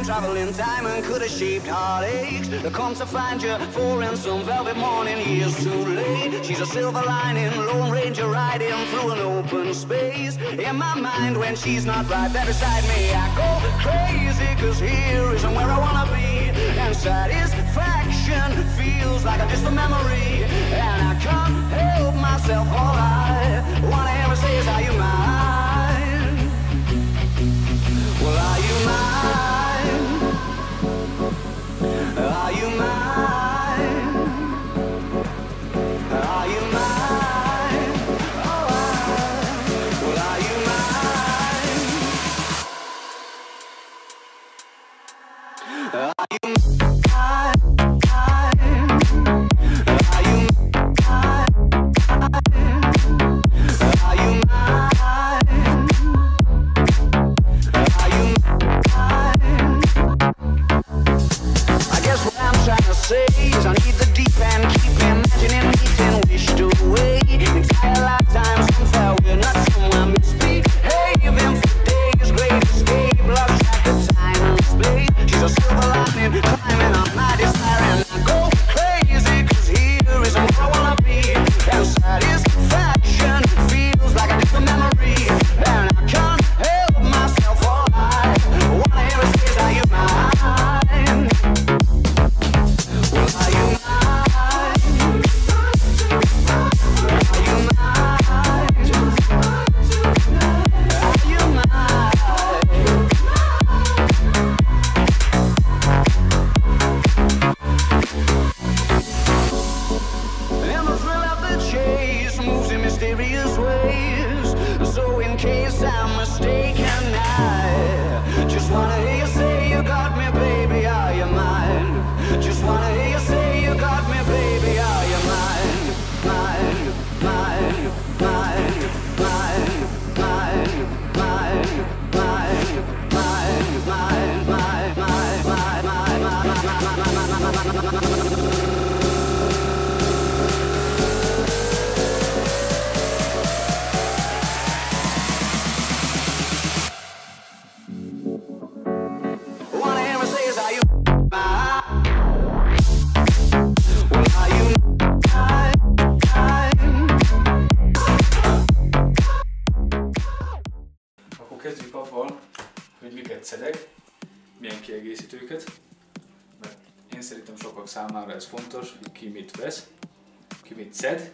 Traveling time and could have shaped heartaches. To come to find you for in some velvet morning, years too late. She's a silver lining, Lone Ranger riding through an open space. In my mind when she's not right there beside me, I go crazy, cause here isn't where I wanna be. And satisfaction feels like a distant memory, and I can't help myself. All I wanna ever say is, are you mine? Well, are you mine? Are you mine? Are you mine? Oh, well, are you mine? Are you mine? Are you mine? Are you mine? Are you mine? I guess what I'm trying to say is I need the deep end, keep imagining meeting wished away. Entire lifetimes unfair, we're not somewhere misbehaving for days. Great escape, lost track of time and space. She's a silver lining, climbing on my desire, and I go crazy, cause here isn't where I wanna be. And satisfaction feels like a different memory, and I can't help myself. All I wanna hear is, are you mine? Well, are you mine? Are you mine? Are you mine? And the thrill of the chase moves in mysterious ways. So in case I'm mistaken, I just wanna hear you say you got me, baby, are you mine? Just wanna hear you say you got me, baby, are you mine? Mine, mine, mine, mine, mine, mine, mine, mine, mine, mine, wanna hear me say is, are you mine? Well, are you mine? Akkor kezdjük avval, hogy miket szedek, milyen kiegészítőket, mert én szerintem sokak számára ez fontos, hogy ki mit vesz, ki mit szed,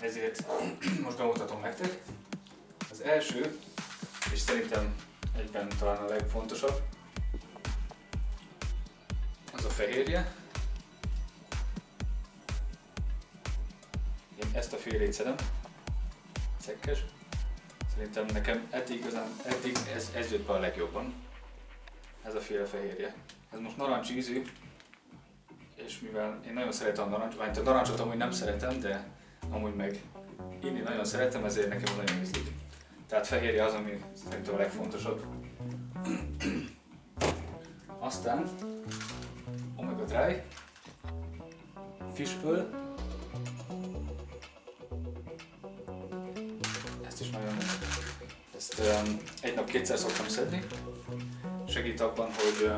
ezért most bemutatom nektek. Az első, és szerintem egyben talán a legfontosabb, az a fehérje. Én ezt a félét szedem, szekkes. Szerintem nekem eddig ez jött be a legjobban, ez a féle fehérje. Ez most narancsízű, és mivel én nagyon szeretem a narancsot, a narancsot amúgy nem szeretem, de amúgy meg inni nagyon szeretem, ezért nekem nagyon ízlik. Tehát fehérje az, ami szerintem a legfontosabb. Aztán omega dry, fish oil. Ezt is nagyon... Ezt egy nap 2-szer szoktam szedni. Segít abban, hogy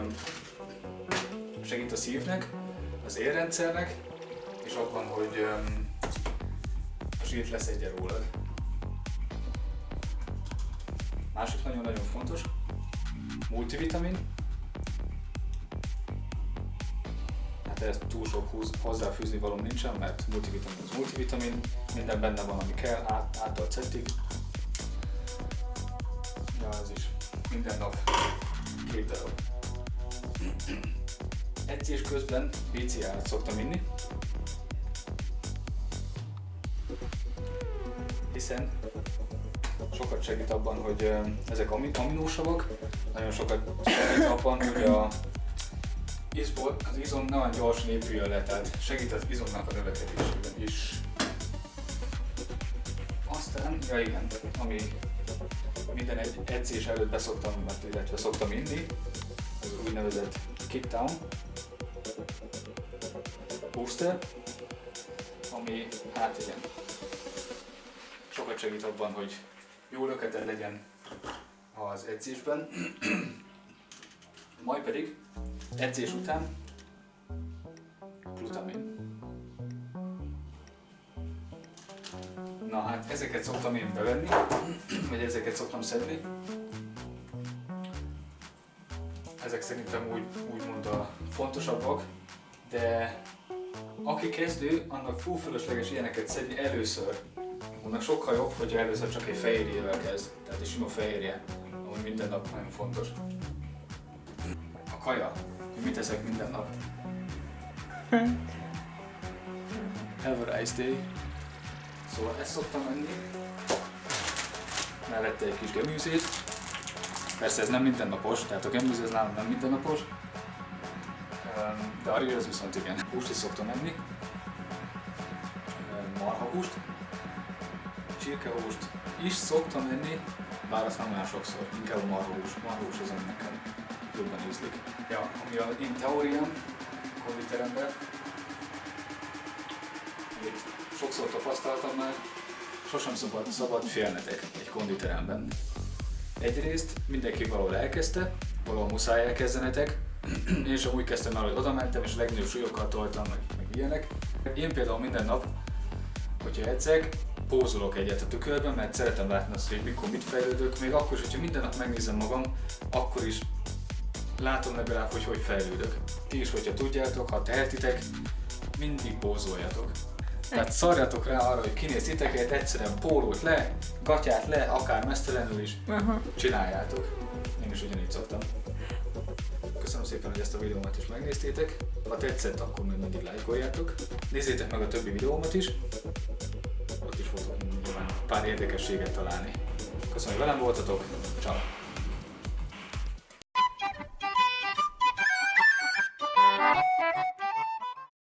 segít a szívnek, az érrendszernek, és abban, hogy a zsírt leszedje rólad. Másik nagyon-nagyon fontos, multivitamin. Hát ez túl sok hozzáfűzni való nincsen, mert multivitamin az multivitamin, minden benne van, ami kell, áttal cettig. Ja, ez is minden nap 2 darab. Edzés közben BCA-t szoktam inni, hiszen sokat segít abban, hogy ezek aminósavak, nagyon sokat segít abban, hogy az izom nagyon gyorsan épüljön le, tehát segít az izomnak a növekedésében is. Aztán, ja igen, ami minden egy edzés előtt beszoktam, illetve szoktam inni, az úgynevezett Kickdown Booster, ami hát igen, sokat segít abban, hogy jó löketed legyen az edzésben, majd pedig edzés után glutamin. Na hát ezeket szoktam én bevenni, vagy ezeket szoktam szedni. Ezek szerintem úgymond a fontosabbak, de aki kezdő, annak full fölösleges ilyeneket szedni először. Annak sokkal jobb, hogyha először csak egy fehérjével kezd, tehát egy sima fehérje, ami minden nap nagyon fontos. A kaja, hogy mit eszek minden nap. Have a nice day. Szóval ezt szoktam enni. Mellette egy kis geműzét. Persze ez nem mindennapos, tehát a geműzé ez nálam nem mindennapos. De a rizs viszont igen. Húst is szoktam enni. Marhahúst. Csirkehúst is szoktam enni, bár azt nem olyan sokszor, inkább a marhahús. Marhahús az, ami nekem jobban ízlik. Ja, ami az én teóriám konditeremben, amit sokszor tapasztaltam már, sosem szabad félnetek egy konditeremben. Egyrészt mindenki valahol elkezdte, valahol muszáj elkezdenetek. Én sem úgy kezdtem el, hogy oda mentem és a legnagyobb súlyokkal toltam, meg ilyenek. Én például minden nap, hogyha edzek, pózolok egyet a tükörben, mert szeretem látni azt, hogy mikor mit fejlődök, még akkor is, hogyha minden nap megnézem magam, akkor is látom legalább, hogy fejlődök. Ti is, hogyha tudjátok, ha tehetitek, mindig pózoljatok. Tehát szarjatok rá arra, hogy kinéz titeket, egyszerűen pólót le, gatyát le, akár mesztelenül is, csináljátok. Én is ugyanígy szoktam. Köszönöm szépen, hogy ezt a videómat is megnéztétek. Ha tetszett, akkor még mindig lájkoljátok. Nézzétek meg a többi videómat is. Ott is fogtok nyilván pár érdekességet találni. Köszönöm, hogy velem voltatok. Ciao.